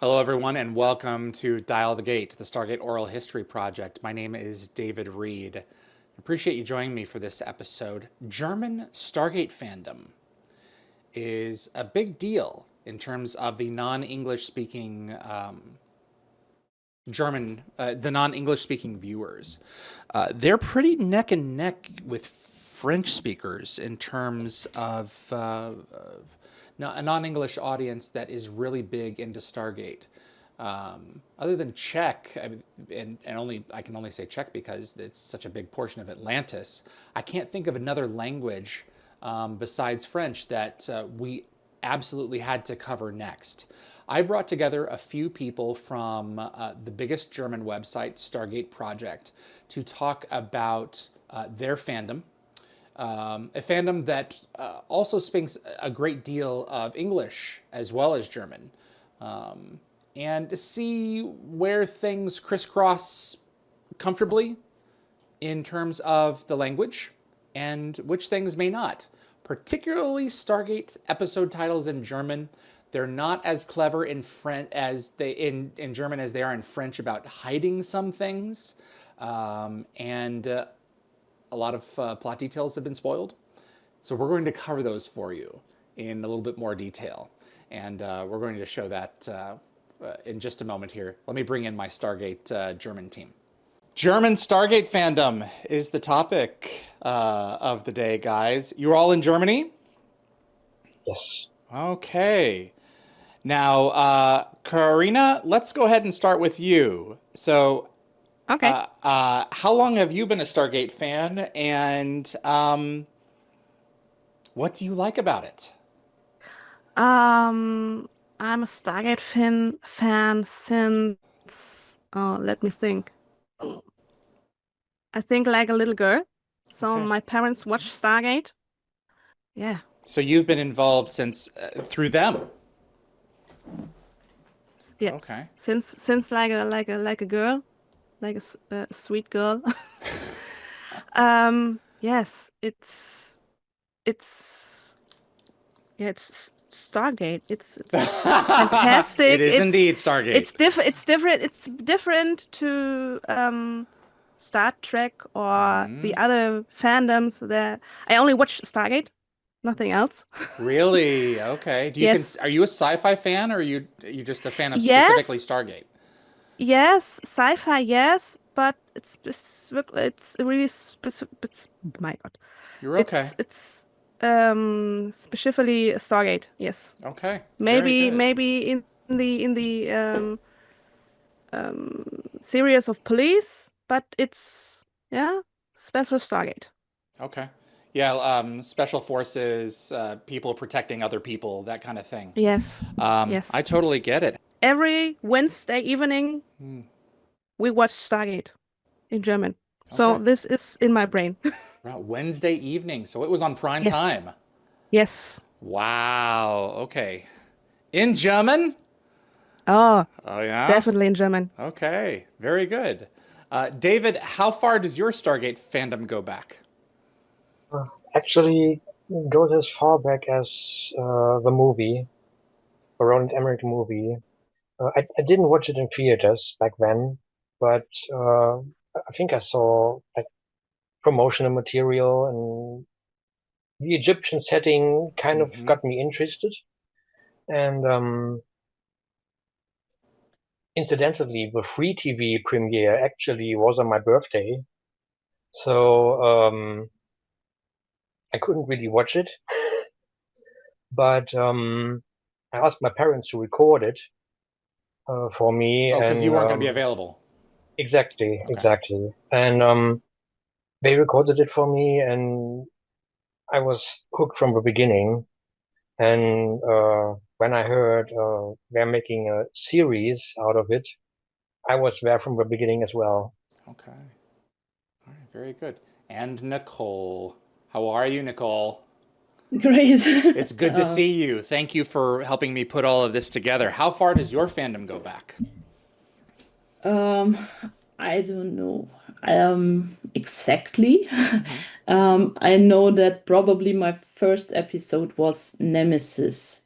Hello, everyone, and welcome to Dial the Gate, the Stargate Oral History Project. My name is David Reed. Appreciate you joining me for this episode. German Stargate fandom is a big deal in terms of the non-English speaking the non-English speaking viewers. They're pretty neck and neck with French speakers in terms of a non-English audience that is really big into Stargate. Other than Czech, and I can only say Czech because it's such a big portion of Atlantis. I can't think of another language besides French that we absolutely had to cover next. I brought together a few people from the biggest German website, Stargate-Project, to talk about their fandom. A fandom that also speaks a great deal of English as well as German, and to see where things crisscross comfortably in terms of the language and which things may not. Particularly Stargate episode titles in German. They're not as clever in French as in German as they are in French about hiding some things, and a lot of plot details have been spoiled. So we're going to cover those for you in a little bit more detail, and we're going to show that in just a moment here. Let me bring in my Stargate German team. German Stargate fandom is the topic of the day, guys. You're all in Germany? Yes. Okay. Now, Carina, let's go ahead and start with you. So, Okay. how long have you been a Stargate fan, and what do you like about it? I'm a Stargate fan since, let me think. I think like a little girl. So Okay. my parents watched Stargate. Yeah. So you've been involved since through them. Yes. Okay. Since like a girl, like a sweet girl. Yes, it's yeah, it's Stargate. It's It fantastic. is indeed Stargate. It's different to Star Trek or the other fandoms that I only watch Stargate, nothing else. Really? Okay. Yes. Are you a sci-fi fan, or are you just a fan of specifically Yes. Stargate? Yes, sci-fi, yes, but it's really it's my God. You're okay. It's specifically Stargate, yes. Okay. Very Maybe good. in the series of police, but it's yeah, special Stargate. Okay. Yeah, special forces, people protecting other people, that kind of thing. Yes. I Yes. totally get it. Every Wednesday evening we watch Stargate in German. So Okay. this is in my brain. Wow, Wednesday evening, so it was on prime Yes. time. Yes. Wow. Okay. In German? Oh, Oh, yeah? definitely in German. Okay. Very good. David, how far does your Stargate fandom go back? Uh, Actually, goes as far back as the movie, the Roland Emmerich movie. I didn't watch it in theaters back then, but I think I saw like promotional material, and the Egyptian setting kind of Mm-hmm. got me interested. And incidentally, the free TV premiere actually was on my birthday, so I couldn't really watch it. But I asked my parents to record it for me, Oh, because you and weren't going to be available. exactly, Okay. exactly. And they recorded it for me, and I was hooked from the beginning. And when I heard they're making a series out of it, I was there from the beginning as well. Okay. All right. Very good. And Nicole. How are you, Nicole? Great. It's good to see you. Thank you for helping me put all of this together. How far does your fandom go back? Um, I don't know exactly. Mm-hmm. I know that probably my first episode was Nemesis.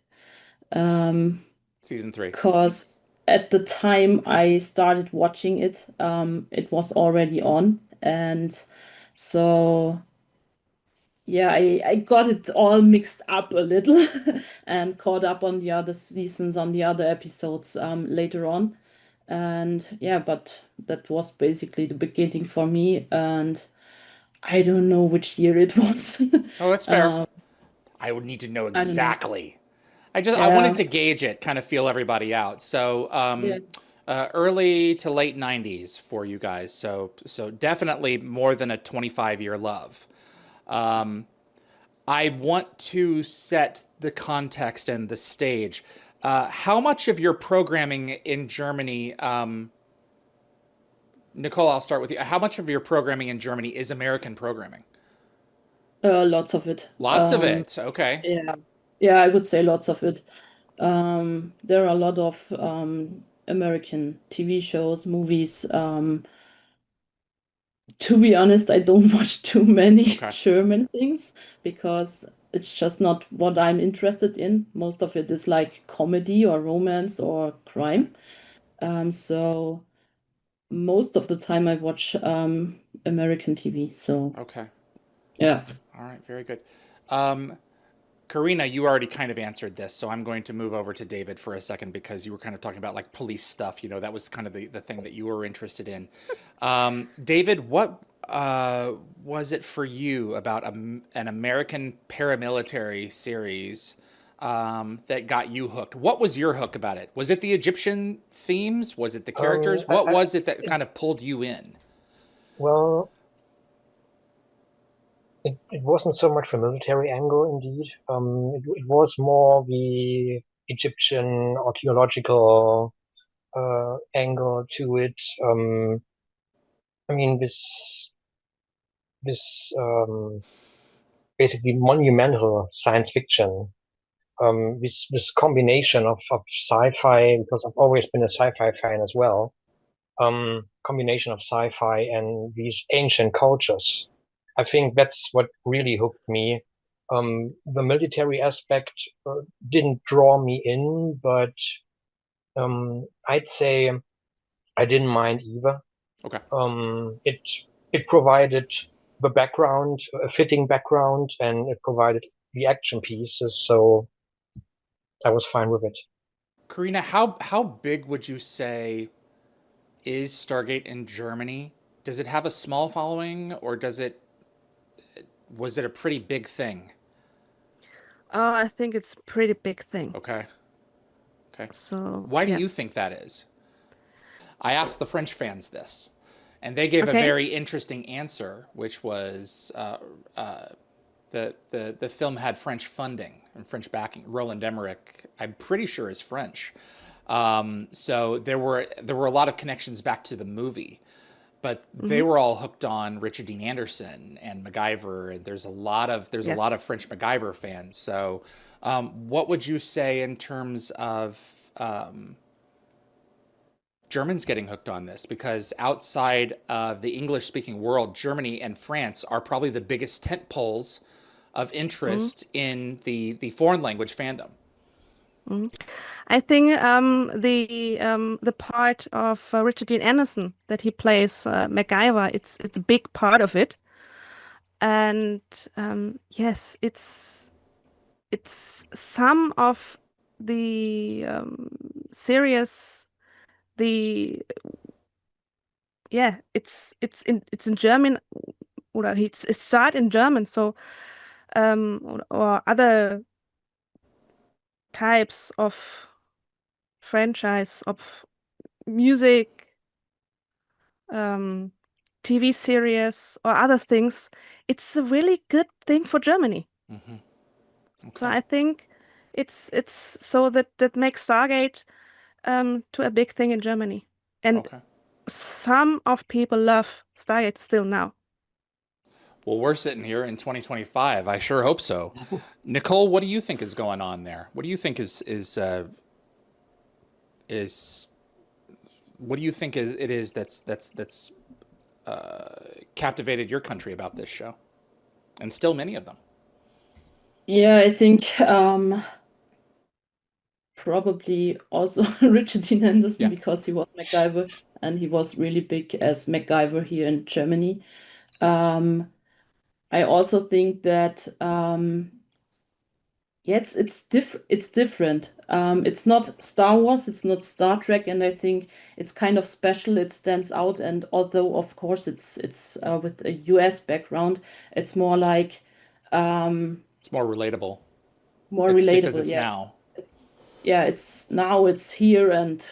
Um, Season 3. cause at the time I started watching it, it was already on, and so yeah, I got it all mixed up a little and caught up on the other seasons, on the other episodes later on. And yeah, but that was basically the beginning for me, and I don't know which year it was. Oh, that's fair. Um, I would need to know I don't know. exactly. I wanted Yeah, to gauge it, kind of feel everybody out. So yeah. early to late '90s for you guys. So definitely more than a 25-year love. Um, I want to set the context and the stage. How much of your programming in Germany, Nicole? I'll start with you. How much of your programming in Germany is American programming? Lots of it. Lots of it. Okay. Yeah, yeah, I would say lots of it. There are a lot of American TV shows, movies. To be honest, I don't watch too many Okay. German things because it's just not what I'm interested in. Most of it is like comedy or romance or Okay. crime. So most of the time I watch American TV. So Okay. yeah. All right. Very good. Um, Carina, you already kind of answered this, so I'm going to move over to David for a second because you were kind of talking about like police stuff. That was kind of the thing that you were interested in. David, what was it for you about an American paramilitary series that got you hooked? What was your hook about it? Was it the Egyptian themes? Was it the Um, characters? I, What I, was it that it, kind of pulled you in? well, it wasn't so much a military angle, indeed. It was more the Egyptian archaeological angle to it. I mean, this basically monumental science fiction. This combination of sci-fi, because I've always been a sci-fi fan as well. Combination of sci-fi and these ancient cultures. I think that's what really hooked me. The military aspect didn't draw me in, but I'd say I didn't mind either. Okay. It provided the background, a fitting background, and it provided the action pieces, so I was fine with it. Karina, how big would you say is Stargate in Germany? Does it have a small following, or does it was it a pretty big thing? Oh, I think it's a pretty big thing. Okay. Okay. So, Why do you yes. think that is? I asked the French fans this, and they gave a Okay. very interesting answer, which was the film had French funding and French backing. Roland Emmerich, I'm pretty sure, is French. So there were a lot of connections back to the movie, but they Hmm. were all hooked on Richard Dean Anderson and MacGyver. And there's a lot of Yes. French MacGyver fans. So, what would you say in terms of Germans getting hooked on this? Because outside of the English speaking world, Germany and France are probably the biggest tent poles of Hmm. interest in the foreign language fandom. Hmm. I think the part of Richard Dean Anderson that he plays MacGyver, it's a big part of it. And yes, it's some of the series, the yeah, it's in German, or it's start in German, so or other types of franchise of music, um, TV series, or other things. It's a really good thing for Germany. Hmm. So Okay. I think it's so that makes Stargate to a big thing in Germany. And Okay. some of people love Stargate still now. Well, we're sitting here in 2025. I sure hope so. Nicole, what do you think is going on there? What do you think is what do you think is it is that's captivated your country about this show, and still many of them? Yeah, I think probably also Richard Dean Anderson Yeah. because he was MacGyver and he was really big as MacGyver here in Germany. I also think that yeah, it's different. It's not Star Wars, it's not Star Trek, and I think it's kind of special. It stands out, and although of course it's with a US background, it's more like It's more relatable. more It's because relatable. it's Yes, now. yeah, it's now it's here, and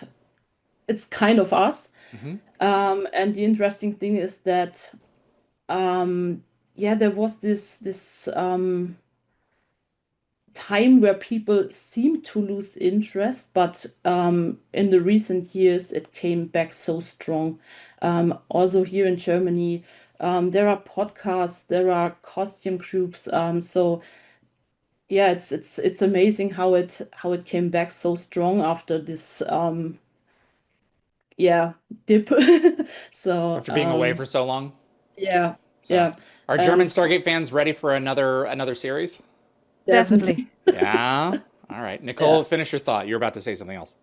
it's kind of us. Hmm. And the interesting thing is that yeah, there was this time where people seemed to lose interest, but in the recent years it came back so strong. Also here in Germany, there are podcasts, there are costume groups. So yeah, it's amazing how it came back so strong after this yeah dip. So After being away for so long. yeah, So, yeah, are German and Stargate fans ready for another series? Definitely. definitely. Yeah. All right. Nicole, Yeah. finish your thought. You're about to say something else.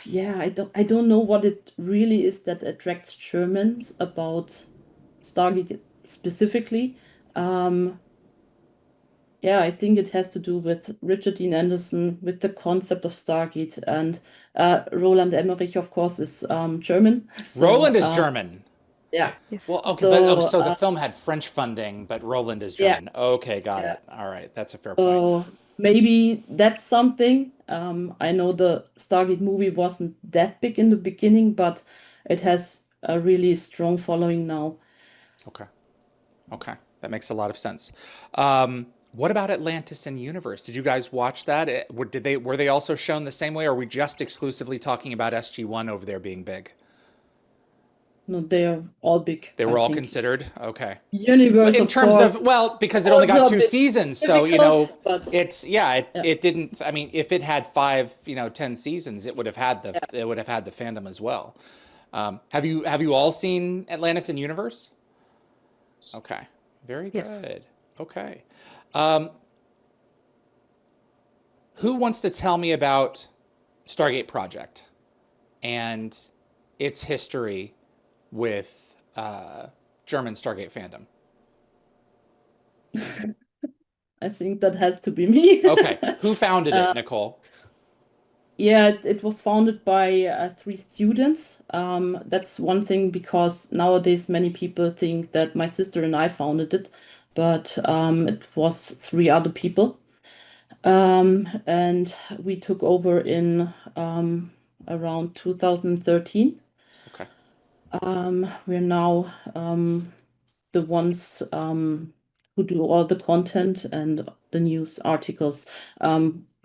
Yeah, I don't know what it really is that attracts Germans about Stargate specifically. Um, yeah, I think it has to do with Richard Dean Anderson, with the concept of Stargate, and Roland Emmerich, of course, is German. So Roland is German. yeah, Yes. Well, okay, but so so the film had French funding, but Roland is yeah, German. Okay, got yeah. it. All right, that's a fair point. So maybe that's something. I know the Stargate movie wasn't that big in the beginning, but it has a really strong following now. Okay, okay, that makes a lot of sense. What about Atlantis and Universe? Did you guys watch that? Were they also shown the same way, or are we just exclusively talking about SG-1 over there being big? No, they are all big, They I were all think. considered? Okay. Universe, In of terms course, of, well, because it only got also a two bit seasons, so difficult, but it's yeah, yeah, it didn't. I mean, if it had five, 10 seasons, it would have had yeah. the fandom as well. Have you all seen Atlantis in Universe? Okay, very Yes. good. Okay, um, who wants to tell me about Stargate-Project and its history with German Stargate fandom? I think that has to be me. Okay, who founded it, Uh, Nicole? yeah, it was founded by three students. That's one thing because nowadays many people think that my sister and I founded it, but it was three other people. And we took over in around 2013. Okay. We're now the ones who do all the content and the news articles.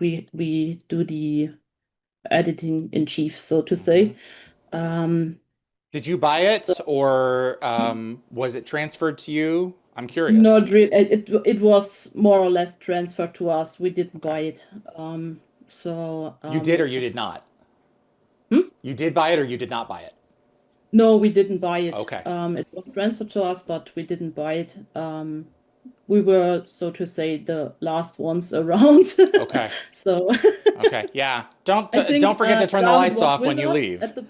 We do the editing in chief, so to Hmm. say. Um, Did you buy so it or was it transferred to you? I'm curious. not really. It was more or less transferred to us. We didn't Okay. buy it. So You did or it you did was. not? Hmm? You did buy it or you did not buy it? No, we didn't buy it. Okay. It was transferred to us, but we didn't buy it. We were, so to say, the last ones around. Okay. So Okay. Yeah. I Don't think forget to turn the David lights was off when with you us leave. at the.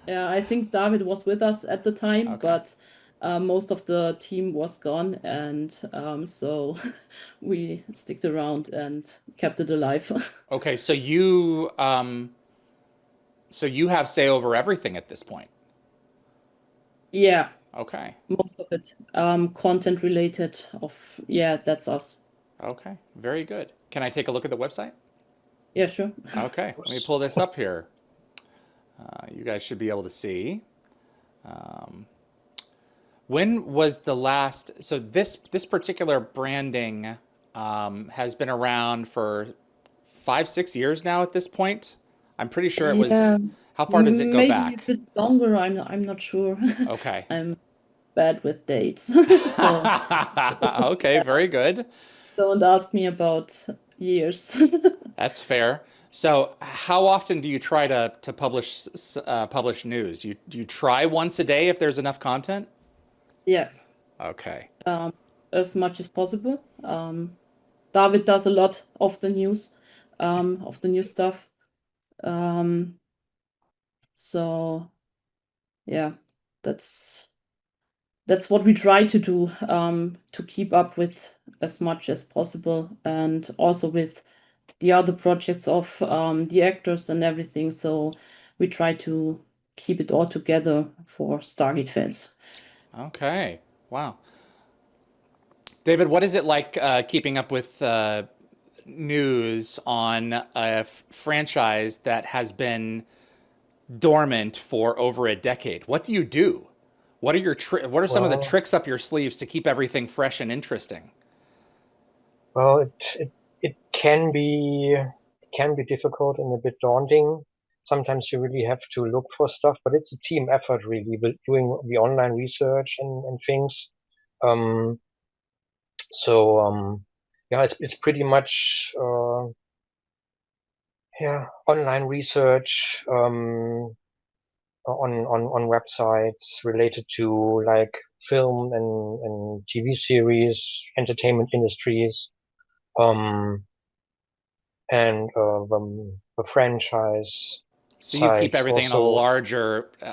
Yeah, I think David was with us at the time, Okay. but most of the team was gone, and so we sticked around and kept it alive. Okay. So you have say over everything at this point. Yeah, Okay. most of it content related. Of yeah, that's us. Okay. Very good. Can I take a look at the website? Yeah, sure. Okay. Let me pull this up here. You guys should be able to see. Um, when was the last? So this particular branding has been around for 5, 6 years now at this point. I'm pretty sure it was. Yeah, How far does it go maybe a back? bit longer. I'm not sure. Okay. I'm bad with dates, so Okay, very good. don't ask me about years. That's fair. So, how often do you try to publish news? Do you try once a day if there's enough content? Yeah, Okay. as much as possible. David does a lot of the news. of the new stuff. So yeah, that's what we try to do, to keep up with as much as possible, and also with the other projects of the actors and everything. So we try to keep it all together for Stargate fans. Okay. Wow. David, what is it like keeping up with news on a franchise that has been dormant for over a decade? What do you do? What are what are some of the Well, tricks up your sleeves to keep everything fresh and interesting? well, it can be difficult and a bit daunting. Sometimes you really have to look for stuff, but it's a team effort really, but doing the online research and things. Um, so yeah, it's pretty much yeah, online research on websites related to like film and TV series, entertainment industries, um, and the franchise So you keep sites everything in also.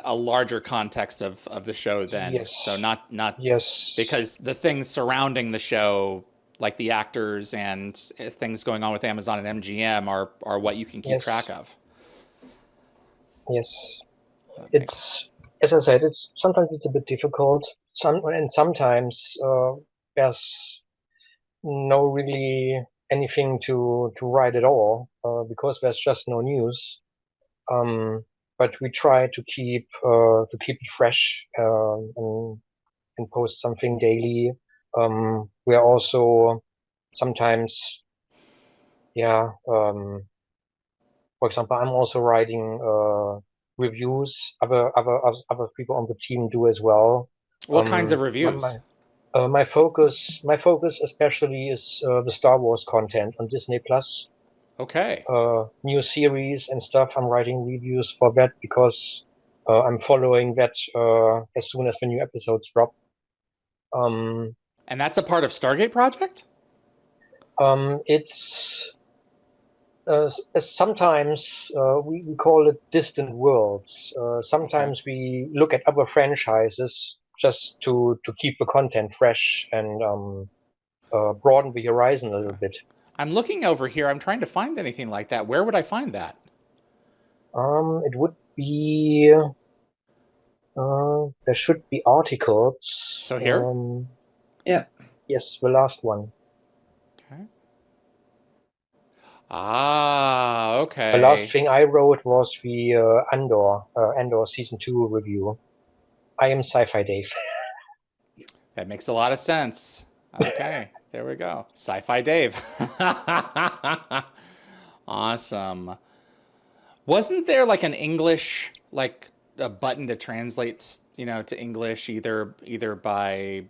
a larger context of the show then. So Yes, not yes, because the things surrounding the show, like the actors and things going on with Amazon and MGM, are what you can keep track yes, of. yes. That makes It's, as I said, it's sometimes it's a bit difficult. Sometimes there's no really anything to write at all because there's just no news. Um, but we try to keep it fresh and post something daily. We are also sometimes, yeah. For example, I'm also writing reviews. Other people on the team do as well. what kinds of My reviews? my my focus especially is the Star Wars content on Disney Plus. Okay. New series and stuff. I'm writing reviews for that because I'm following that as soon as the new episodes drop. Um, And that's a part of Stargate Project? it's sometimes we call it distant worlds. Okay. Sometimes we look at other franchises just to keep the content fresh and broaden the horizon a little Okay. bit. I'm looking over here. I'm trying to find anything like that. Where would I find that? It would be there should be articles. So here? Yeah. Yes, the last one. Okay. Ah, The last okay. thing I wrote was the Andor season 2 review. I am Sci-Fi Dave. That makes a lot of sense. Okay, there we go. Sci-Fi Dave. Awesome. Wasn't there like an English, like a button to translate, to English either by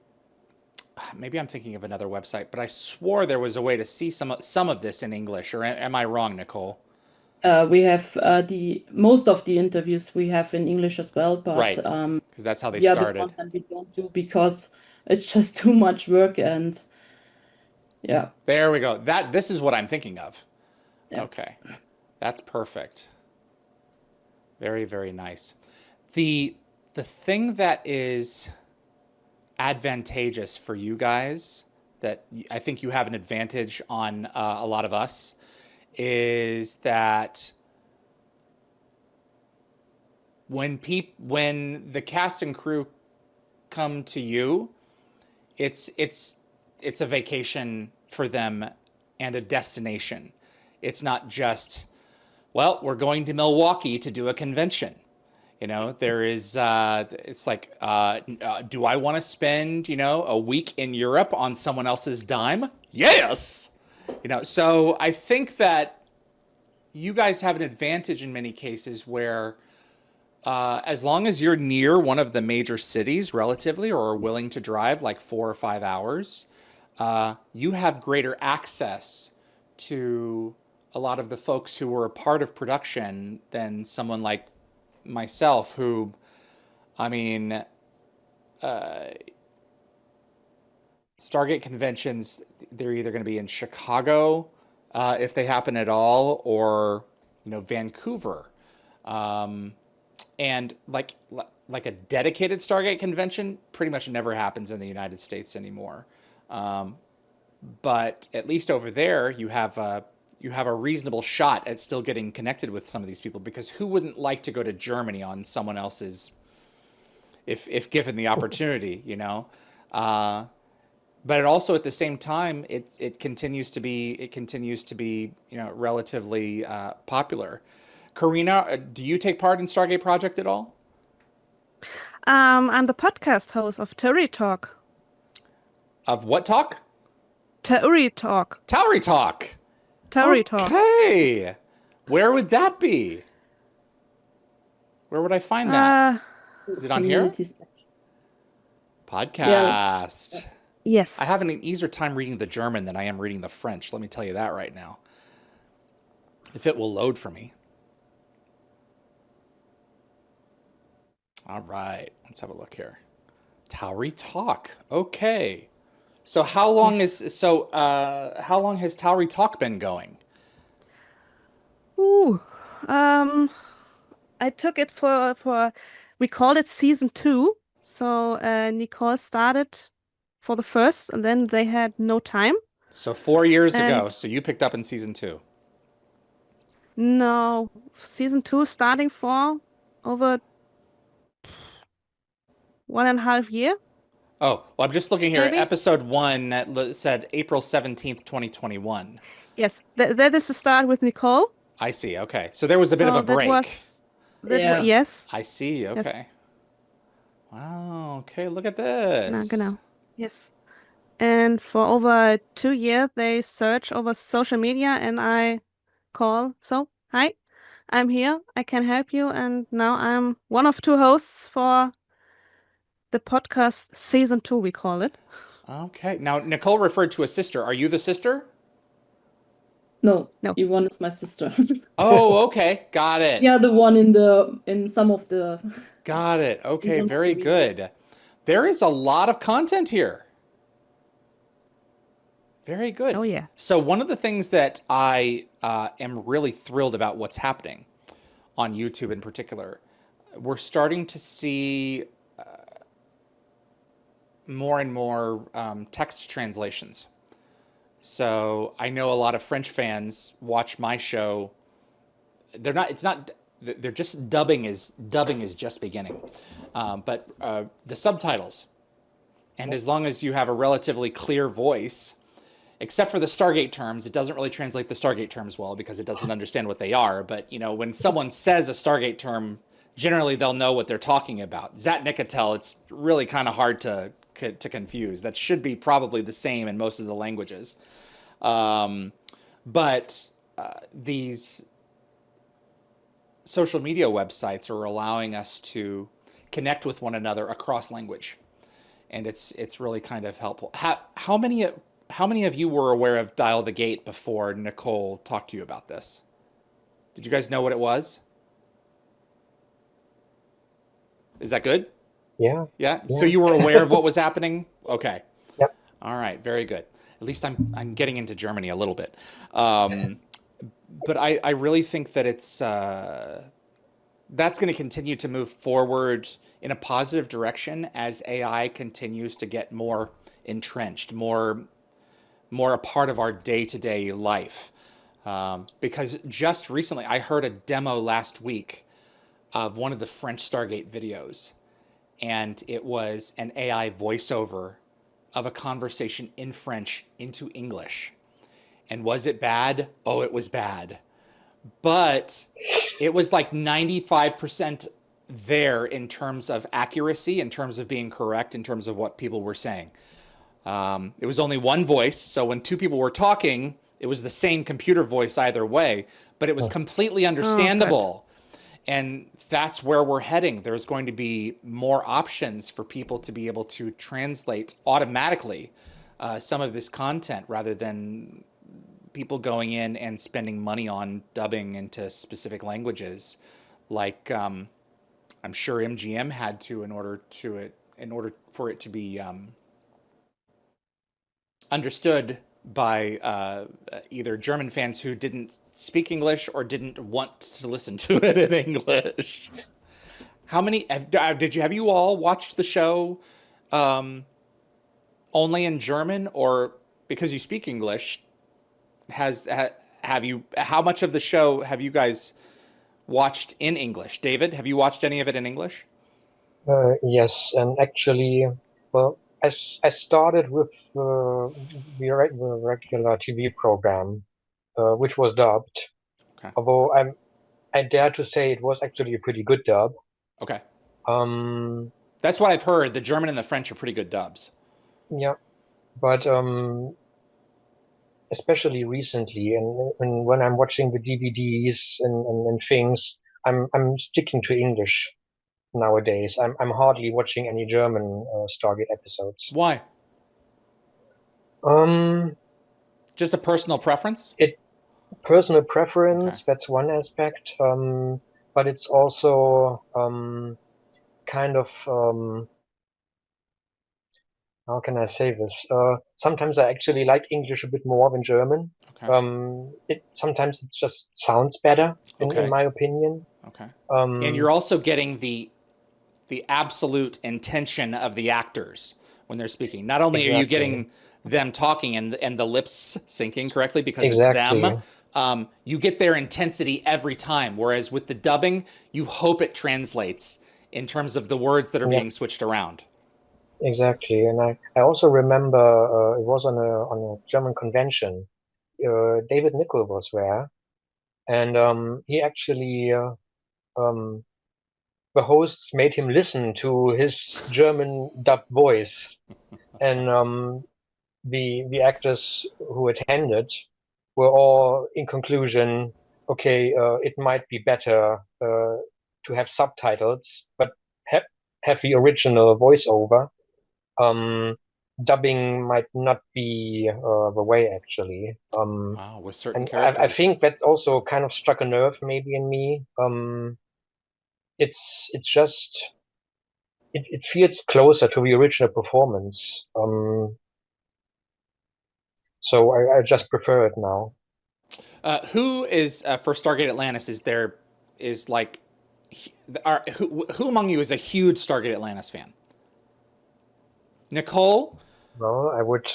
maybe I'm thinking of another website, but I swore there was a way to see some of this in English, or am I wrong, Nicole? We have the most of the interviews we have in English as well, but Right, because that's how they the other started. content we don't do because it's just too much work, and yeah, There we go. This is what I'm thinking of. yeah. Okay. That's perfect. Very, very nice. The the thing that is advantageous for you guys, that I think you have an advantage on a lot of us, is that when the cast and crew come to you, it's a vacation for them and a destination. It's not just, well, we're going to Milwaukee to do a convention. There is, it's like, do I want to spend, a week in Europe on someone else's dime? Yes! So I think that you guys have an advantage in many cases where, as long as you're near one of the major cities relatively or are willing to drive like 4 or 5 hours, you have greater access to a lot of the folks who were a part of production than someone like myself, who, I mean, Stargate conventions, they're either going to be in Chicago, if they happen at all, or Vancouver. And like a dedicated Stargate convention pretty much never happens in the United States anymore. But at least over there, you have a reasonable shot at still getting connected with some of these people, because who wouldn't like to go to Germany on someone else's, if given the opportunity. But it also, at the same time, it continues to be relatively popular. Carina, do you take part in Stargate-Project at all? I'm the podcast host of Theory Talk. Of what talk? Theory Talk. Towery Talk. Theory Talk. Okay. Where would that be? Where would I find that? Is it on here? Community section. Podcast. Yes. I have an easier time reading the German than I am reading the French. Let me tell you that right now. If it will load for me. All right. Let's have a look here. Towery Talk. Okay. So how long how long has Towery Talk been going? Ooh. I took it for we called it season 2. So Nicole started for the first, and then they had no time. So 4 years And ago. So you picked up in season 2. no, season 2 starting for over 1.5 year, Oh, well, I'm just looking here. maybe. Episode 1 said April 17th, 2021. Yes, that is the start with Nicole. I see. Okay. So there was a bit of So a break. Yeah. Yes. I see. Yes. Okay. Wow. Okay. Look at Na, this. genau. Yes. And for over 2 years, they search over social media, and I call. So, hi, I'm here. I can help you. And now I'm one of 2 hosts for the podcast season 2, we call it. Okay. Now, Nicole referred to a sister. Are you the sister? No, No. Yvonne is my sister. Oh, okay. Got it. Yeah, the one in some of the Got it. in Okay. some of Very the videos. good. There is a lot of content here. Very good. Oh, yeah. So one of the things that I am really thrilled about what's happening on YouTube in particular, we're starting to see more and more text translations. So I know a lot of French fans watch my show. They're just dubbing is just beginning. But the subtitles, and as long as you have a relatively clear voice, except for the Stargate terms, it doesn't really translate the Stargate terms well because it doesn't understand what they are. But when someone says a Stargate term, generally they'll know what they're talking about. Zatnikatel, it's really kind of hard to confuse. That should be probably the same in most of the languages. But these social media websites are allowing us to connect with one another across language, and it's really kind of helpful. How many of you were aware of Dial the Gate before Nicole talked to you about this? Did you guys know what it was? Is that good? Yeah. Yeah. Yeah. So you were aware of what was happening? Okay. Yep. All right. Very good. At least I'm getting into Germany a little bit. But I really think that that's going to continue to move forward in a positive direction as AI continues to get more entrenched, more a part of our day-to-day life. Because just recently, I heard a demo last week of one of the French Stargate videos, and it was an AI voiceover of a conversation in French into English. And was it bad? Oh, it was bad. But it was like 95% there in terms of accuracy, in terms of being correct, in terms of what people were saying. It was only one voice, so when 2 people were talking, it was the same computer voice either way, but it was completely understandable. And that's where we're heading. There's going to be more options for people to be able to translate automatically some of this content, rather than people going in and spending money on dubbing into specific languages, like I'm sure MGM had to in order for it to be understood by either German fans who didn't speak English or didn't want to listen to it in English. How many have you all watched the show only in German, or because you speak English, have you, how much of the show have you guys watched in English? David, have you watched any of it in English? Yes, and actually, well, I started with the regular TV program, which was dubbed. Okay. Although I dare to say it was actually a pretty good dub. Okay. Um, That's what I've heard. The German and the French are pretty good dubs. yeah, but especially recently, and when I'm watching the DVDs and things, I'm sticking to English nowadays. I'm hardly watching any German Stargate episodes. Why? Um, Just a personal preference? it personal preference, Okay. that's one aspect. But it's also kind of how can I say this? Sometimes I actually like English a bit more than German. Okay. Sometimes it just sounds better in Okay. my opinion. Okay. And you're also getting the absolute intention of the actors when they're speaking. Not only are you Exactly. getting them talking and the lips syncing correctly because Exactly. it's them, you get their intensity every time. Whereas with the dubbing, you hope it translates in terms of the words that are Yeah. being switched around. Exactly, and I also remember it was on a German convention. David Nicole was there, and he actually um, the hosts made him listen to his German dubbed voice, and the actors who attended were all in conclusion, okay, it might be better to have subtitles, but have the original voiceover. Dubbing might not be the way actually. Wow, with certain And I characters. think that also kind of struck a nerve maybe in me. It's just it feels closer to the original performance. So I just prefer it now. Who is for Stargate Atlantis? Is like, who among you is a huge Stargate Atlantis fan? Nicole? No, I would.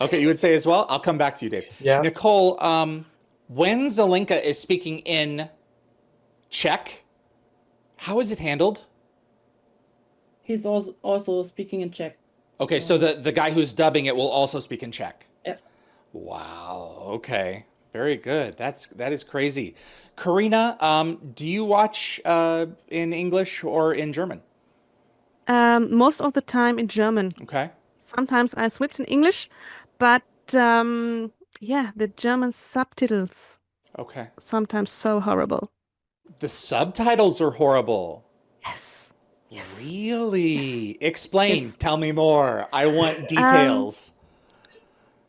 Okay, you would say as well? I'll come back to you, Dave. Yeah. Nicole, when Zelenka is speaking in Czech, how is it handled? He's also speaking in Czech. Okay, so the guy who's dubbing it will also speak in Czech. Yeah. Wow. Okay. Very good. That is crazy. Carina, do you watch in English or in German? Most of the time in German. Okay. Sometimes I switch in English, but yeah, the German subtitles Okay. sometimes so horrible. The subtitles are horrible. Yes. Yes. Really? Explain. Yes. Tell me more. I want details.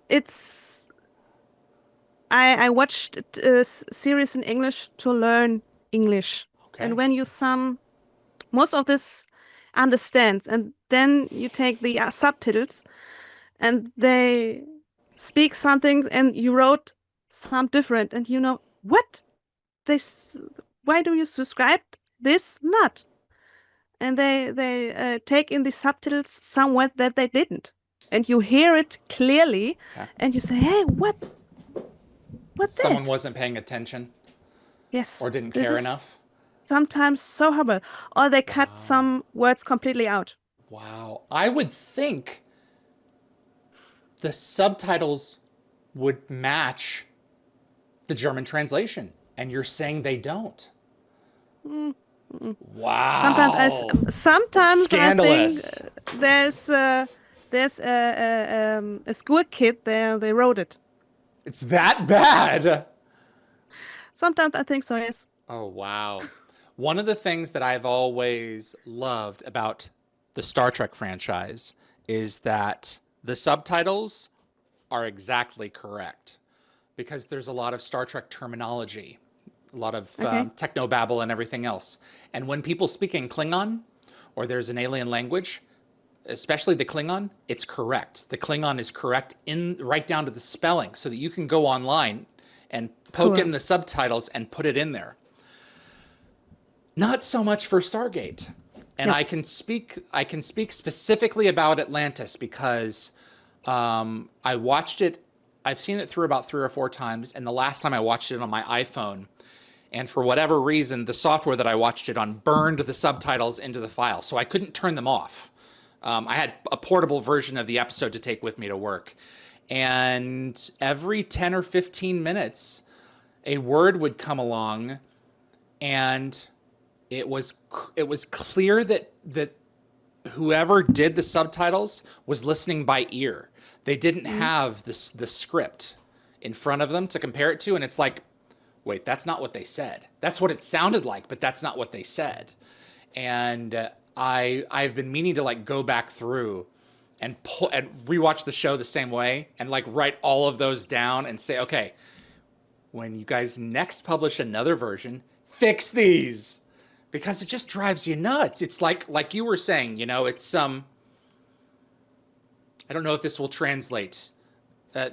It's I watched a series in English to learn English. Okay. And when you most of this understands, and then you take the subtitles and they speak something and you wrote some different and you know what this why do you subscribe this not, and they take in the subtitles somewhere that they didn't, and you hear it clearly. Okay. And you say, hey, what Someone that? wasn't paying attention Yes, or didn't this care is enough. sometimes so horrible, or they cut some words completely out. Wow. I would think the subtitles would match the German translation, and you're saying they don't. Wow. Sometimes Scandalous. I think there's a school kid there. They wrote it. It's that bad. Sometimes I think so. Yes. Oh, wow. One of the things that I've always loved about the Star Trek franchise is that the subtitles are exactly correct, because there's a lot of Star Trek terminology, a lot of Okay. technobabble and everything else. And when people speak in Klingon or there's an alien language, especially the Klingon, it's correct. The Klingon is correct in right down to the spelling, so that you can go online and poke in the subtitles and put it in there. Not so much for Stargate. And Yep. I can speak specifically about Atlantis because I watched it. I've seen it through about 3 or 4 times, and the last time I watched it on my iPhone, and for whatever reason, the software that I watched it on burned the subtitles into the file, so I couldn't turn them off. I had a portable version of the episode to take with me to work, and every 10 or 15 minutes, a word would come along, and it was clear that whoever did the subtitles was listening by ear. They didn't have the script in front of them to compare it to, and it's like, wait, that's not what they said. That's what it sounded like, but that's not what they said. And I've been meaning to like go back through and rewatch the show the same way and like write all of those down and say, okay, when you guys next publish another version, fix these, because it just drives you nuts. It's like you were saying, you know, it's I don't know if this will translate.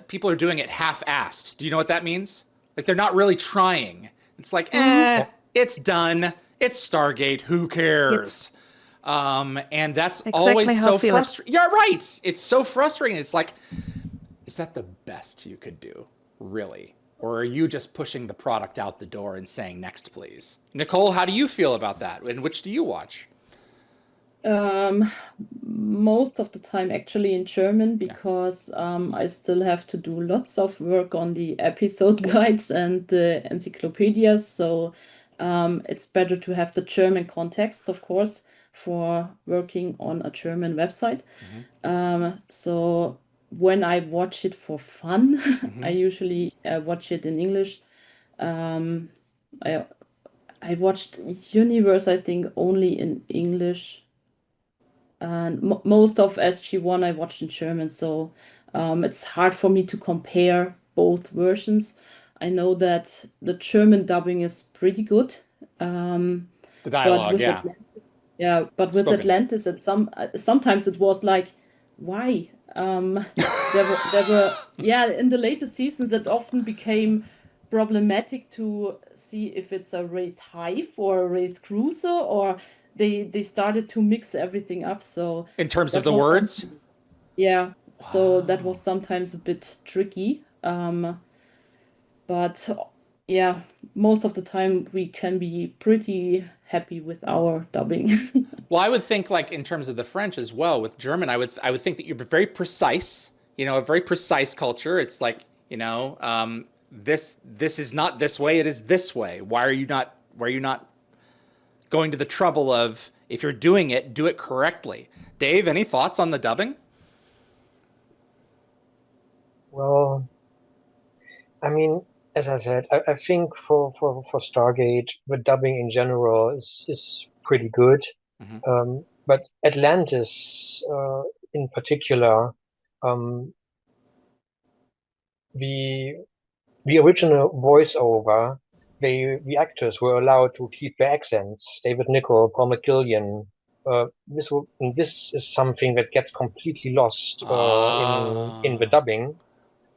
People are doing it half-assed. Do you know what that means? Like they're not really trying. It's like, it's done. It's Stargate. Who cares? And that's Exactly always how so I feel. frustrating. Yeah, right. It's so frustrating. It's like, is that the best you could do, really? Or are you just pushing the product out the door and saying, next, please? Nicole, how do you feel about that? And which do you watch? Most of the time actually in German, because I still have to do lots of work on the episode guides and the encyclopedias. So it's better to have the German context, of course, for working on a German website. So when I watch it for fun, I usually watch it in English. I I watched Universe, I think, only in English. And most of SG1 I watched in German, so it's hard for me to compare both versions. I know that the German dubbing is pretty good, The but dialogue, with yeah. But with Spoken. Atlantis, sometimes it was like, why? There were in the later seasons it often became problematic to see if it's a Wraith Hive or a Wraith Cruiser, or they started to mix everything up. So In terms of that the was words? sometimes, so that was sometimes a bit tricky. But yeah, most of the time we can be pretty happy with our dubbing. Well, I would think, like in terms of the French as well. With German, I would think that you're very precise. You know, a very precise culture. It's like, you know, this is not this way. It is this way. Why are you not? Why are you not going to the trouble of, if you're doing it, do it correctly? Dave, any thoughts on the dubbing? Well, I mean, as I said, I think for Stargate, the dubbing in general is pretty good. But Atlantis, in particular, um, the the original voiceover, the actors were allowed to keep their accents. David Nicole, Paul McGillian. This is something that gets completely lost in the Ah, dubbing.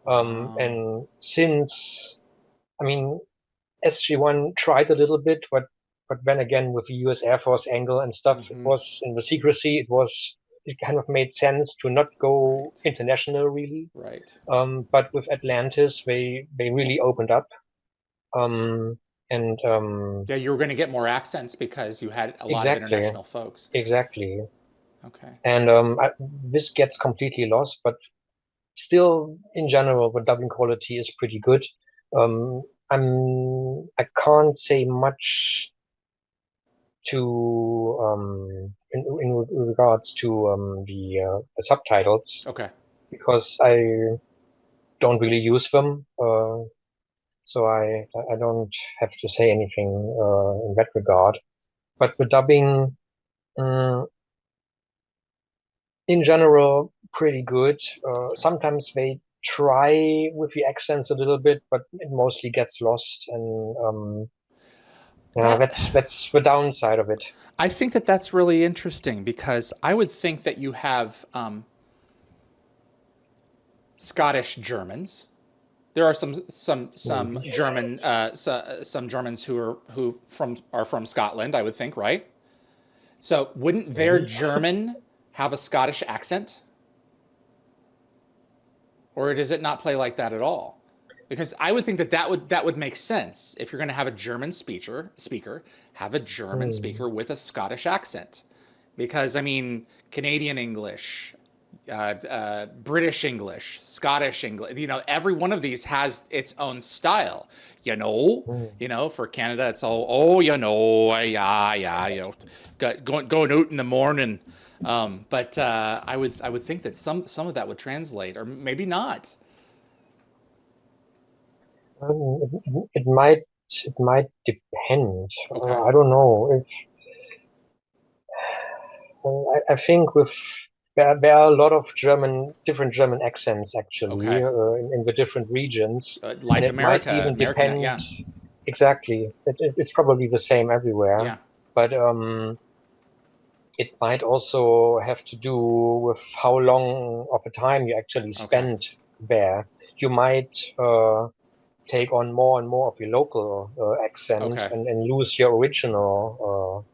wow. And since, I mean, SG1 tried a little bit, but then again with the US Air Force angle and stuff, it was in the secrecy. It kind of made sense to not go Right, international really. right. But with Atlantis, they really opened up. Um, and Yeah, you were going to get more accents because you had a lot of exactly, international folks. exactly. Okay. And this gets completely lost, but still, in general, the dubbing quality is pretty good. Um, I can't say much to in regards to the subtitles Okay. because I don't really use them. So I don't have to say anything in that regard. But the dubbing, mm, in general, pretty good. Sometimes they try with the accents a little bit, but it mostly gets lost. And Yeah, that's the downside of it. I think that that's really interesting because I would think that you have Scottish Germans. There are some German some Germans who are from Scotland, I would think, right? So wouldn't their German have a Scottish accent? Or does it not play like that at all? Because I would think that that would make sense. If you're going to have a German speaker, have a German speaker with a Scottish accent. Because I mean, Canadian English, British English, Scottish English, every one of these has its own style. For Canada, it's all, yeah, going out in the morning. But I would think that some of that would translate, or maybe not. It might depend. Okay. I don't know if I think there are a lot of different German accents actually Okay. in the different regions, Like and it might America, even American, depend. yeah, Exactly, it's probably the same everywhere, yeah. but it might also have to do with how long of a time you actually Okay. spend there. You might take on more and more of your local accent Okay. and lose your original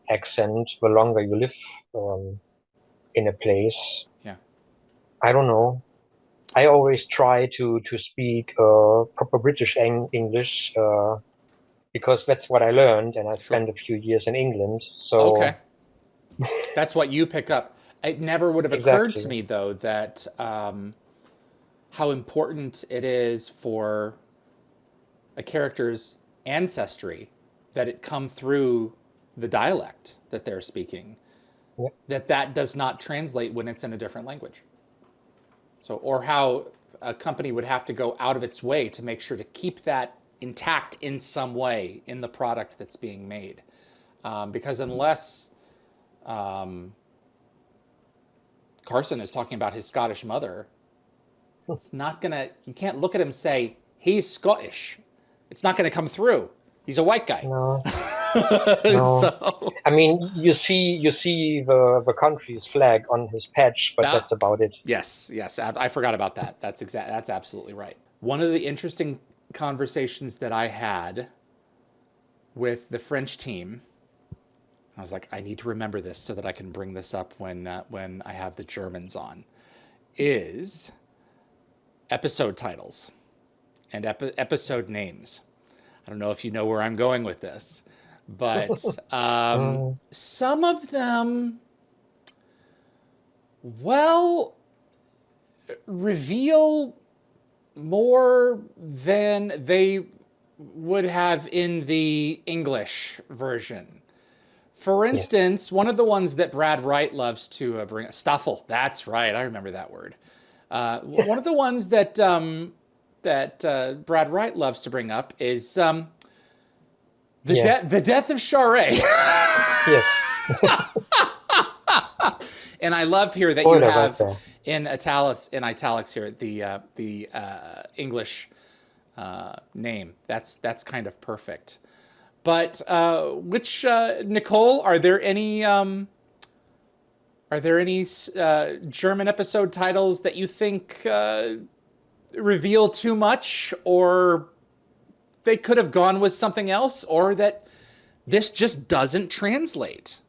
accent the longer you live in a place. Yeah. I don't know. I always try to speak proper British English because that's what I learned, and I Sure. spent a few years in England. Okay. So That's what you pick up. It never would have occurred to exactly, me, though, that how important it is for a character's ancestry that it come through the dialect that they're speaking, yeah, that does not translate when it's in a different language. So, or how a company would have to go out of its way to make sure to keep that intact in some way in the product that's being made. Because unless Carson is talking about his Scottish mother, it's not gonna. You can't look at him and say he's Scottish. It's not gonna come through. He's a white guy. no, no. So I mean, you see the country's flag on his patch, but that that's about it. yes, I forgot about that. That's absolutely right. One of the interesting conversations that I had with the French team, I was like, I need to remember this so that I can bring this up when I have the Germans on, is episode titles and episode names. I don't know if you know where I'm going with this, but Mm, some of them, well, reveal more than they would have in the English version. For yes. instance, one of the ones that Brad Wright loves to bring, Stuffle. That's right, I remember that word. One of the ones that Brad Wright loves to bring up is Yeah. the death of Charest. Yes. And I love here that you Spoiler right have there. in italics here the English name. That's kind of perfect. But which Nicole, are there any German episode titles that you think reveal too much, or they could have gone with something else, or that this just doesn't translate?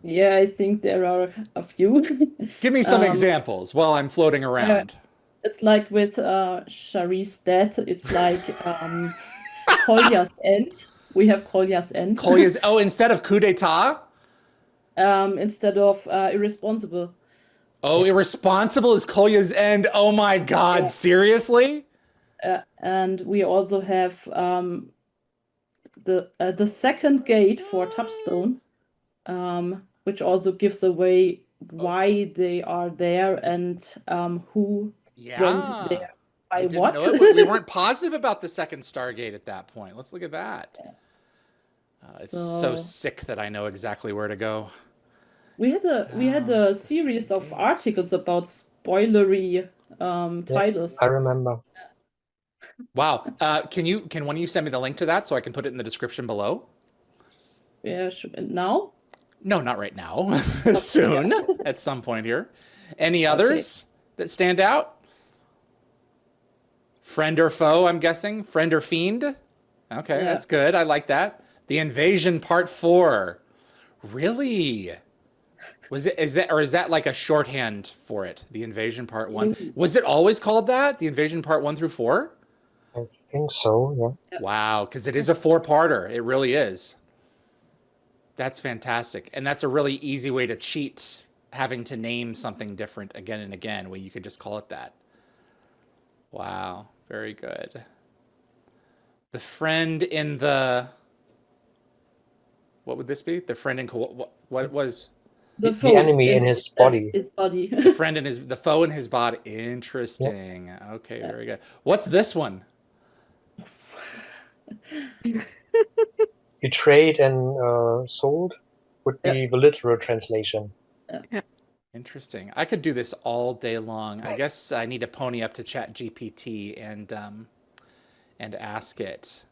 Yeah, I think there are a few. Give me some Um, examples while I'm floating yeah, around. it's like with Shari's death, it's like Kolya's End. We have Kolya's End Kolya's, oh, instead of coup d'etat? instead of irresponsible. Oh, irresponsible is Kolya's end. Oh my God, Yeah. seriously? And we also have the second gate for Touchstone, which also gives away why they are there and who went Yeah. there by We didn't know what. it. We weren't positive about the second Stargate at that point. Let's look at that. It's so So sick that I know exactly where to go. we had a series of articles about spoilery Yeah, I titles. remember. Wow. Can one of you send me the link to that so I can put it in the description below? Yeah, now? No, not right now. Okay, Soon, yeah. at some point here. Any Okay. others that stand out? Friend or foe, I'm guessing. Friend or fiend? Okay, Yeah. that's good. I like that. The Invasion Part 4. Really? Is that like a shorthand for it? The Invasion Part 1. Mm, Was it always called that? The Invasion Part 1 through 4? I think so, yeah. yeah. Wow, because it is a Yes. four-parter. It really is. That's fantastic. And that's a really easy way to cheat having to name something different again and again, where you could just call it that. Wow, very good. The friend in the, what would this be? The friend in what was The The foe enemy in in his body. his body. the foe in his body? Yeah. Interesting. Okay, Yeah. very good. What's this one? Betrayed and sold would Yeah. be the literal translation. Yeah. Interesting. I could do this all day long. I guess I need to pony up to Chat GPT and ask it.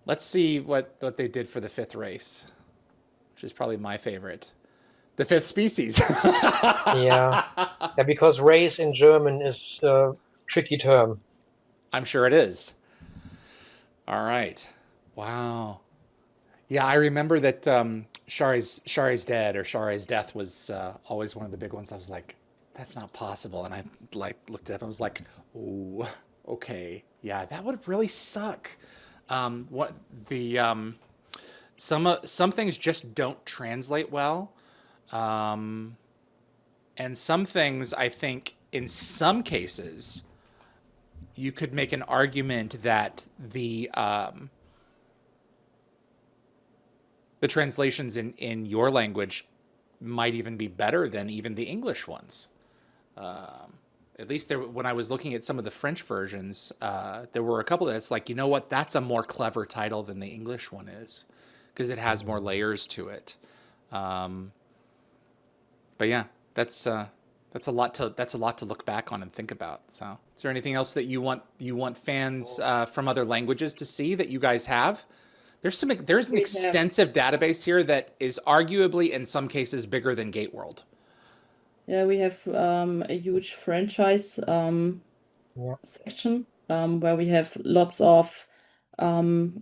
Let's see what they did for the fifth race, which is probably my favorite. The fifth species. Yeah. Yeah, because race in German is a tricky term. I'm sure it is. All right. Wow. Yeah, I remember that Shari's dead or Shari's death was always one of the big ones. I was like, that's not possible, and I like looked it up and was like, oh, okay, yeah, that would really suck. What the some things just don't translate well, and some things I think in some cases you could make an argument that the translations in your language might even be better than even the English ones. At least when I was looking at some of the French versions, there were a couple that's like, you know what, that's a more clever title than the English one is, because it has more layers to it. But yeah, that's a lot to look back on and think about. So, is there anything else that you want fans from other languages to see that you guys have? There's an We have extensive database here that is arguably in some cases bigger than Gateworld. we have a huge franchise Yeah. section where we have lots of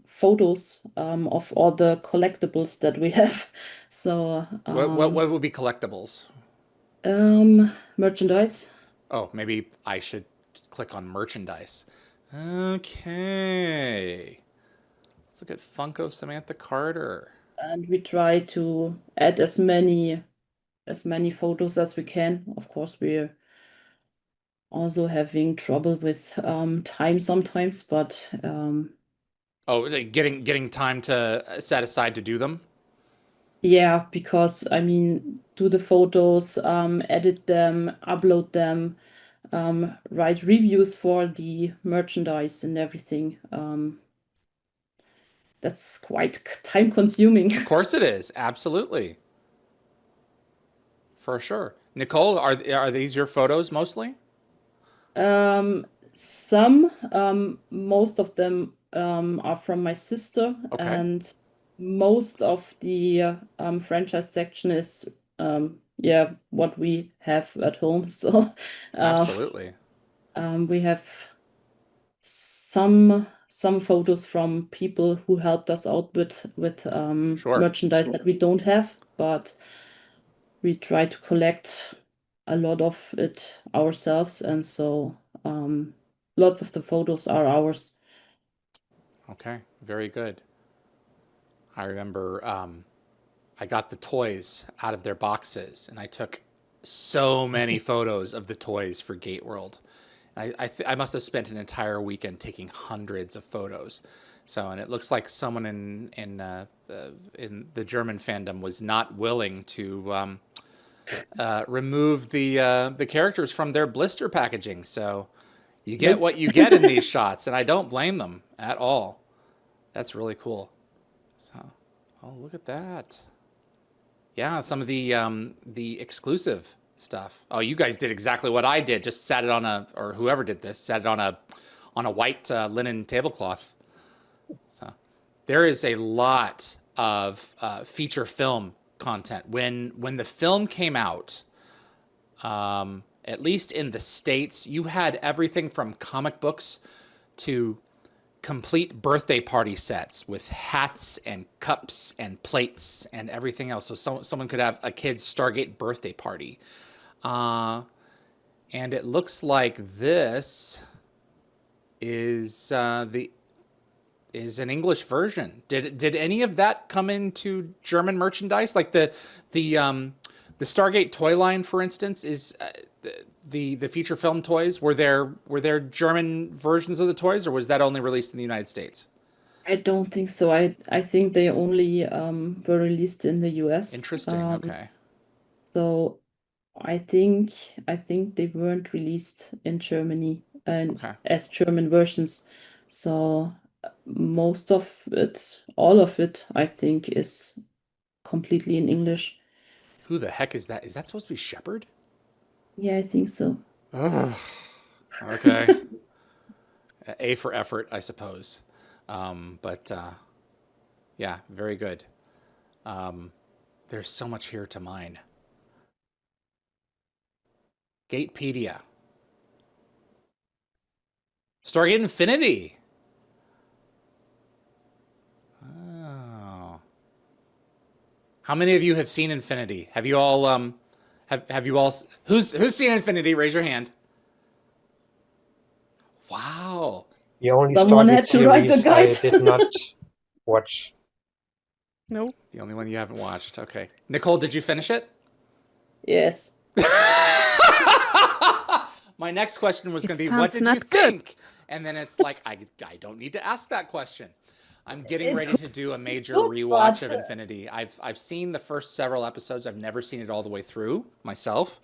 photos of all the collectibles that we have. So What would be collectibles? merchandise. Oh, maybe I should click on merchandise. Okay. Let's look at Funko Samantha Carter. And we try to add as many photos as we can. Of course, we're also having trouble with time sometimes, but Oh, like getting time to set aside to do them? yeah, because I mean, do the photos, edit them, upload them, write reviews for the merchandise and everything. That's quite time consuming. Of course it is. Absolutely. For sure. Nicole, are these your photos mostly? Some, most of them are from my sister, Okay. and most of the franchise section is yeah, what we have at home. So Absolutely. we have some photos from people who helped us out with Sure. merchandise that we don't have, but we try to collect a lot of it ourselves, and so lots of the photos are ours. Okay. Very good. I remember I got the toys out of their boxes and I took so many photos of the toys for Gate World. I must have spent an entire weekend taking hundreds of photos. So, and it looks like someone in the German fandom was not willing to remove the characters from their blister packaging. So, you get Nope. what you get in these shots, and I don't blame them at all. That's really cool. So, oh, look at that. Yeah, some of the exclusive stuff. Oh, you guys did exactly what I did. Just sat it on or whoever did this, sat it on a white linen tablecloth. So there is a lot of feature film content. When the film came out, at least in the States, you had everything from comic books to complete birthday party sets with hats and cups and plates and everything else. So someone could have a kid's Stargate birthday party. And it looks like this is an English version. Did any of that come into German merchandise? Like the Stargate toy line, for instance, is the feature film toys. Were there German versions of the toys, or was that only released in the United States? I don't think so. I think they only were released in the US. Interesting. Okay. So I think they weren't released in Germany and Okay. as German versions. So most of it, all of it, I think is completely in English. Who the heck is that? Is that supposed to be Shepard? Yeah, I think so. Ugh. Okay. A for effort, I suppose. But yeah, very good. There's so much here to mine. Gatepedia. Stargate Infinity. Oh. How many of you have seen Infinity? Have you all have you all who's seen Infinity? Raise your hand. Wow. The only Someone Stargate had to write the series I guide. did not watch. No. The only one you haven't watched. Okay. Nicole, did you finish it? Yes. My next question was going to It be, what sounds did you not good. think? And then it's like, I don't need to ask that question. I'm getting ready to do a major good, rewatch of but- Infinity. I've seen the first several episodes. I've never seen it all the way through myself.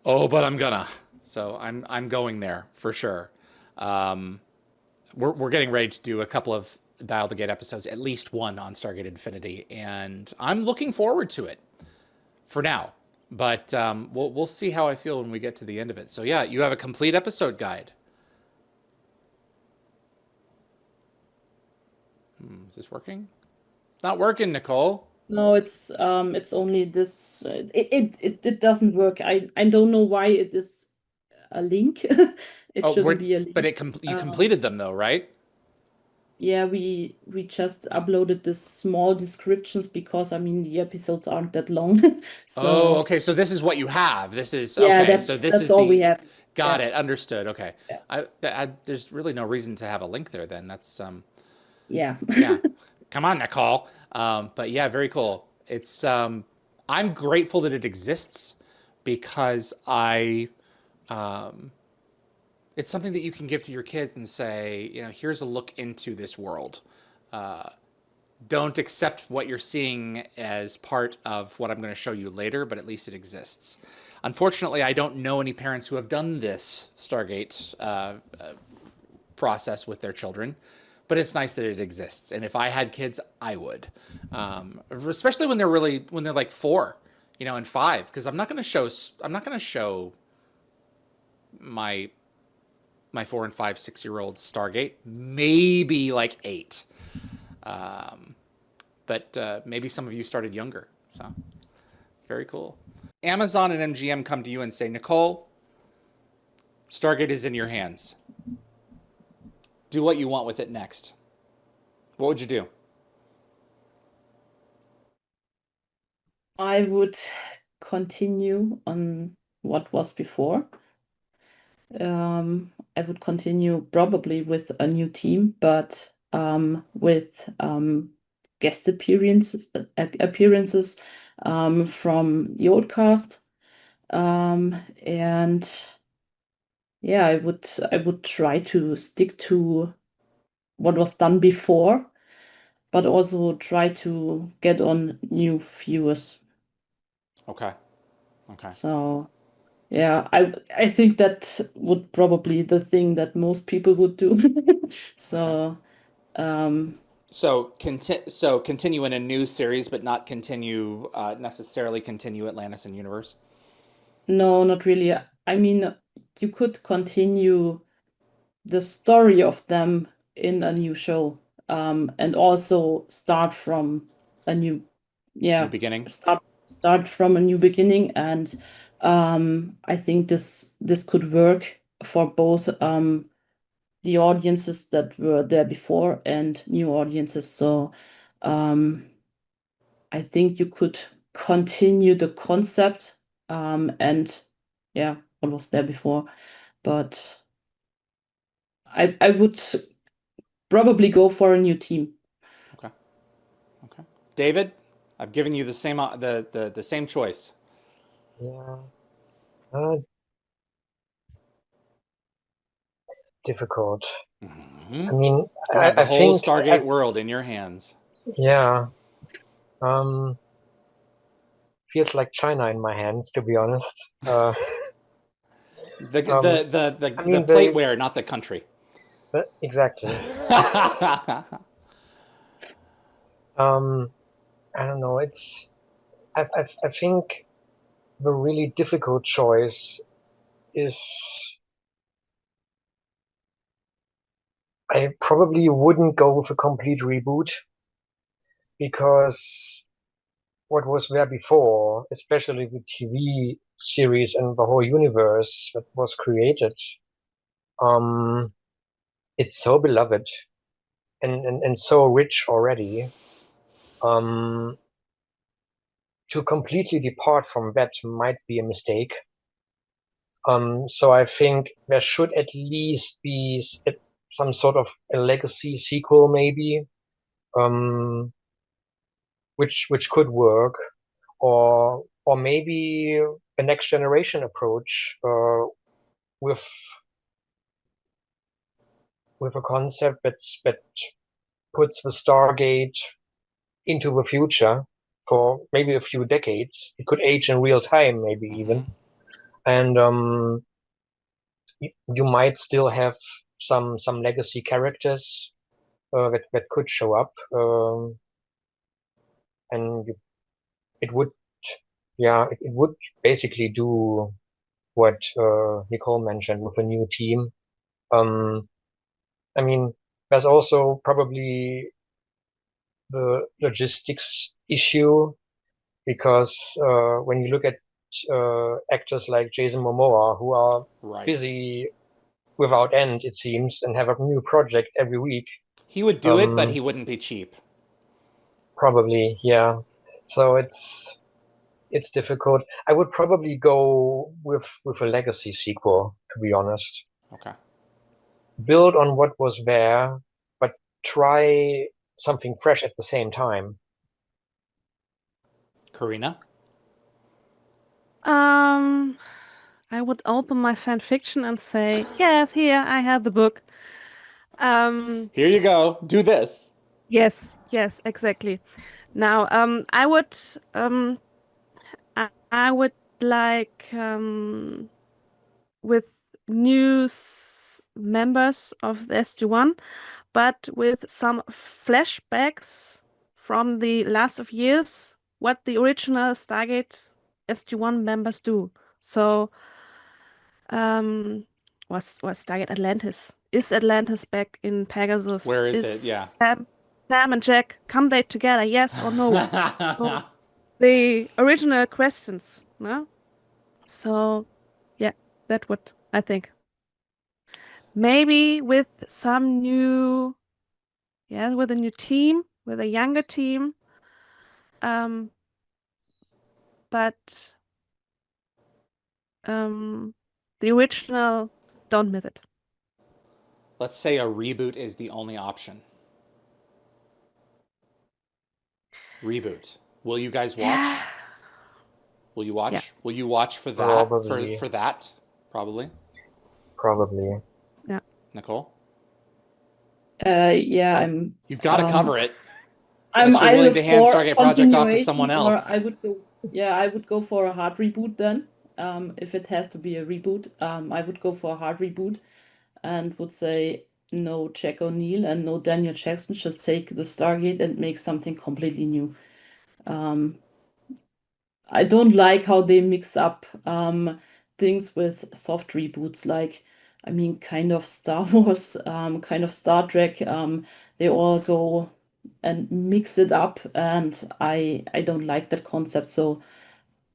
Oh, but I'm gonna. So I'm going there for sure. We're getting ready to do a couple of Dial the Gate episodes, at least one on Stargate Infinity, and I'm looking forward to it for now. But we'll see how I feel when we get to the end of it. So yeah, you have a complete episode guide. Is this working? It's not working, Nicole. No, it's only this. It doesn't work. I don't know why it is a link. It Oh, shouldn't be a link. but you completed them though, right? Yeah, we just uploaded the small descriptions because I mean the episodes aren't that long. Oh, So okay. So this is what you have. This is yeah, okay. So this that's is all the we have. got Yeah. it. Understood. Okay. Yeah. There's really no reason to have a link there then. That's Yeah. yeah. Come on, Nicole. But yeah, very cool. It's I'm grateful that it exists because it's something that you can give to your kids and say, here's a look into this world. Don't accept what you're seeing as part of what I'm going to show you later, but at least it exists. Unfortunately, I don't know any parents who have done this Stargate process with their children, but it's nice that it exists. And if I had kids, I would, especially when they're like 4, and 5, because I'm not going to show my 4 and 5, 6-year-olds Stargate. Maybe like 8. But maybe some of you started younger. So very cool. Amazon and MGM come to you and say, Nicole, Stargate is in your hands. Do what you want with it next. What would you do? I would continue on what was before. I would continue probably with a new team, but with guest appearances from the old cast. And yeah, I would try to stick to what was done before, but also try to get on new viewers. Okay. So yeah, I think that would probably the thing that most people would do. So um So continue in a new series, but not necessarily continue Atlantis and Universe. no, not really. I mean, you could continue the story of them in a new show. and also start from a new beginning. start from a new beginning. And I think this could work for both the audiences that were there before and new audiences. So I think you could continue the concept and what was there before. But I would probably go for a new team. Okay. David, I've given you the same the same choice. Yeah. Difficult. I mean, You have the I whole think, Stargate world in your hands. yeah. Feels like China in my hands, to be honest. The I mean, plateware, not the country. exactly. I don't know. I think the really difficult choice is I probably wouldn't go with a complete reboot because what was there before, especially the TV series and the whole universe that was created, um, it's so beloved and so rich already. To completely depart from that might be a mistake. So I think there should at least be some sort of a legacy sequel, maybe, um, which could work, or maybe a next generation approach, with a concept that puts the Stargate into the future for maybe a few decades. It could age in real time, maybe even, and you might still have some legacy characters that could show up, and it would it would basically do what Nicole mentioned with a new team. Um, I mean, there's also probably the logistics issue because when you look at actors like Jason Momoa who are Right. busy without end, it seems, and have a new project every week. He would do it, but he wouldn't be cheap. Probably, yeah. So it's difficult. I would probably go with a legacy sequel, to be honest. Okay. Build on what was there, but try something fresh at the same time. Carina? I would open my fan fiction and say, yes, here I have the book. Here you go. Do this. Yes, exactly. Now, I would like with members of the SG-1, but with some flashbacks from the last of years, what the original Stargate SG-1 members do. So, was Stargate Atlantis? Is Atlantis back in Pegasus? Where is it? Is Yeah. Sam and Jack, come they together? Yes or no? So the original questions, no? So, yeah, that would I think. Maybe with some new, yeah, with a new team, with a younger team. But the original, don't miss it. Let's say a reboot is the only option. Reboot. Will you guys watch? Yeah. Will you watch? Yeah. Will you watch for that? Probably. For that? Probably. Probably. Yeah. Nicole? Yeah, You've got to cover it. I'm Unless you're either willing to hand for Stargate-Project off to someone continuation or else. I would go for a hard reboot then. If it has to be a reboot, I would go for a hard reboot and would say no Jack O'Neill and no Daniel Jackson, just take the Stargate and make something completely new. I don't like how they mix up things with soft reboots, like, I mean, kind of Star Wars, kind of Star Trek. they all go and mix it up, and I don't like that concept. So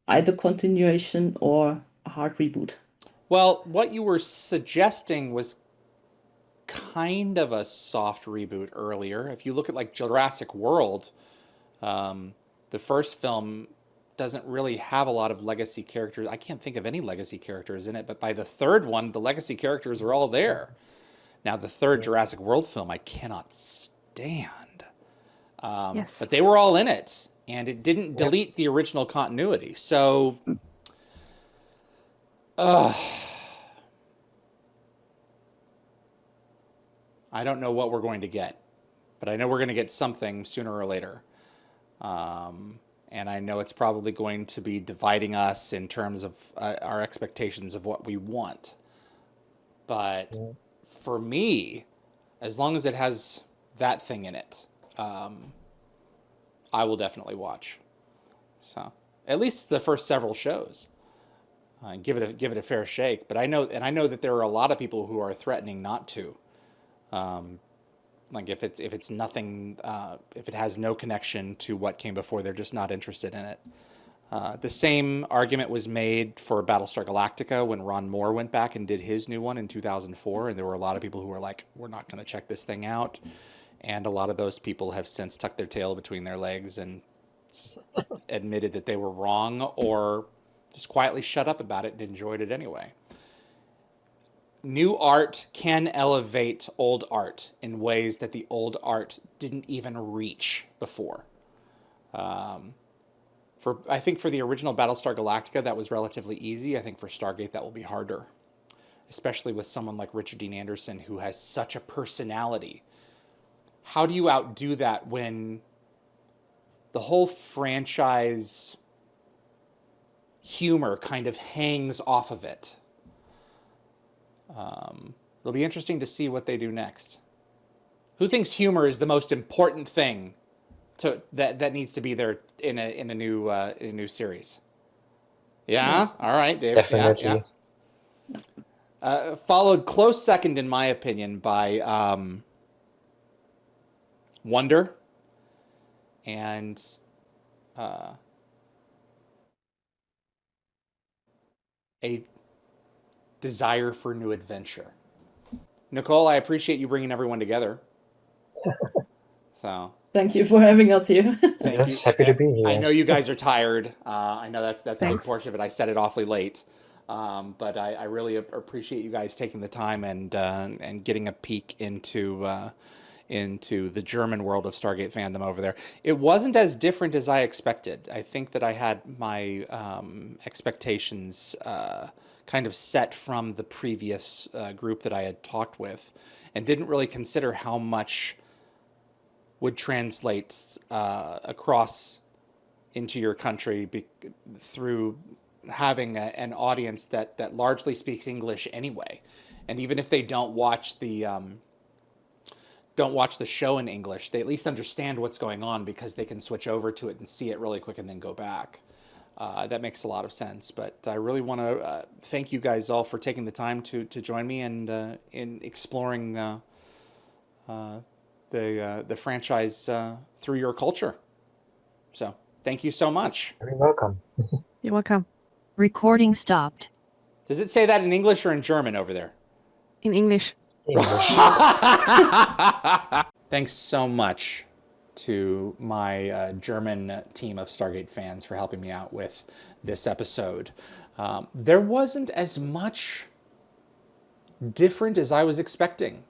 either continuation or a hard reboot. Well, what you were suggesting was kind of a soft reboot earlier. If you look at like Jurassic World, the first film doesn't really have a lot of legacy characters. I can't think of any legacy characters in it, but by the third one, the legacy characters are all there. Now, the third Jurassic World film, I cannot stand. Yes. But they were all in it, and it didn't delete the original continuity. So, I don't know what we're going to get, but I know we're going to get something sooner or later. And I know it's probably going to be dividing us in terms of our expectations of what we want. But for me, as long as it has that thing in it, I will definitely watch. So at least the first several shows, give it a fair shake. But I know that there are a lot of people who are threatening not to. Like if it's nothing, if it has no connection to what came before, they're just not interested in it. The same argument was made for Battlestar Galactica when Ron Moore went back and did his new one in 2004, and there were a lot of people who were like, "We're not going to check this thing out," and a lot of those people have since tucked their tail between their legs and admitted that they were wrong, or just quietly shut up about it and enjoyed it anyway. New art can elevate old art in ways that the old art didn't even reach before. I think for the original Battlestar Galactica, that was relatively easy. I think for Stargate, that will be harder, especially with someone like Richard Dean Anderson, who has such a personality. How do you outdo that when the whole franchise humor kind of hangs off of it? It'll be interesting to see what they do next. Who thinks humor is the most important thing that needs to be there in a new series? Yeah, all right, David. Definitely. Yeah. Followed close second, in my opinion, by Wonder and a desire for new adventure. Nicole, I appreciate you bringing everyone together. So Thank you for having us here. thank you. Happy to be here. I know you guys are tired. I know that's a big Thanks. portion of it. I said it awfully late. But I really appreciate you guys taking the time and getting a peek into the German world of Stargate fandom over there. It wasn't as different as I expected. I think that I had my expectations kind of set from the previous group that I had talked with, and didn't really consider how much would translate across into your country through having an audience that largely speaks English anyway. And even if they don't watch the show in English, they at least understand what's going on because they can switch over to it and see it really quick and then go back. That makes a lot of sense. But I really want to thank you guys all for taking the time to join me and in exploring the franchise through your culture. So thank you so much. You're welcome. You're welcome. Recording stopped. Does it say that in English or in German over there? In English. English. Thanks so much to my German team of Stargate fans for helping me out with this episode. There wasn't as much different as I was expecting.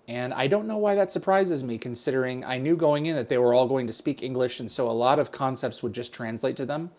And I don't know why that surprises me, considering I knew going in that they were all going to speak English, and so a lot of concepts would just translate to them.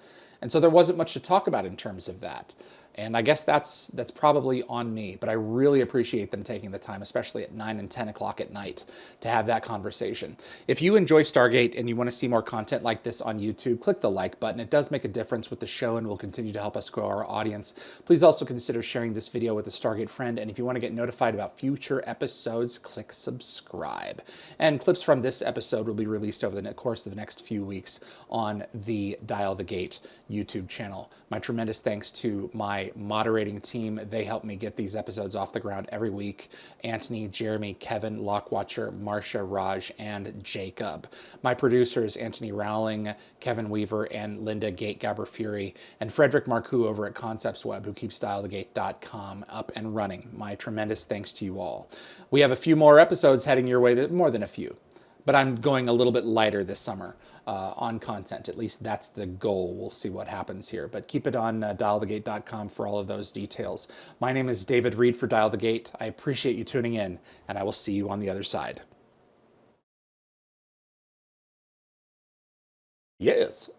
And so there wasn't much to talk about in terms of that. And I guess that's probably on me, but I really appreciate them taking the time, especially at 9 and 10 o'clock at night, to have that conversation. If you enjoy Stargate and you want to see more content like this on YouTube, click the like button. It does make a difference with the show and will continue to help us grow our audience. Please also consider sharing this video with a Stargate friend, and if you want to get notified about future episodes, click subscribe. And clips from this episode will be released over the course of the next few weeks on the Dial the Gate YouTube channel. My tremendous thanks to my my moderating team. They help me get these episodes off the ground every week. Anthony, Jeremy, Kevin, Lockwatcher, Marcia, Raj, and Jacob. My producers, Anthony Rowling, Kevin Weaver, and Linda Gategaber Fury, and Frederick Marcoux over at Concepts Web, who keeps dialthegate.com up and running. My tremendous thanks to you all. We have a few more episodes heading your way, more than a few. But I'm going a little bit lighter this summer on content. At least that's the goal. We'll see what happens here. But keep it on dialthegate.com for all of those details. My name is David Reed for Dial the Gate. I appreciate you tuning in, and I will see you on the other side. Yes.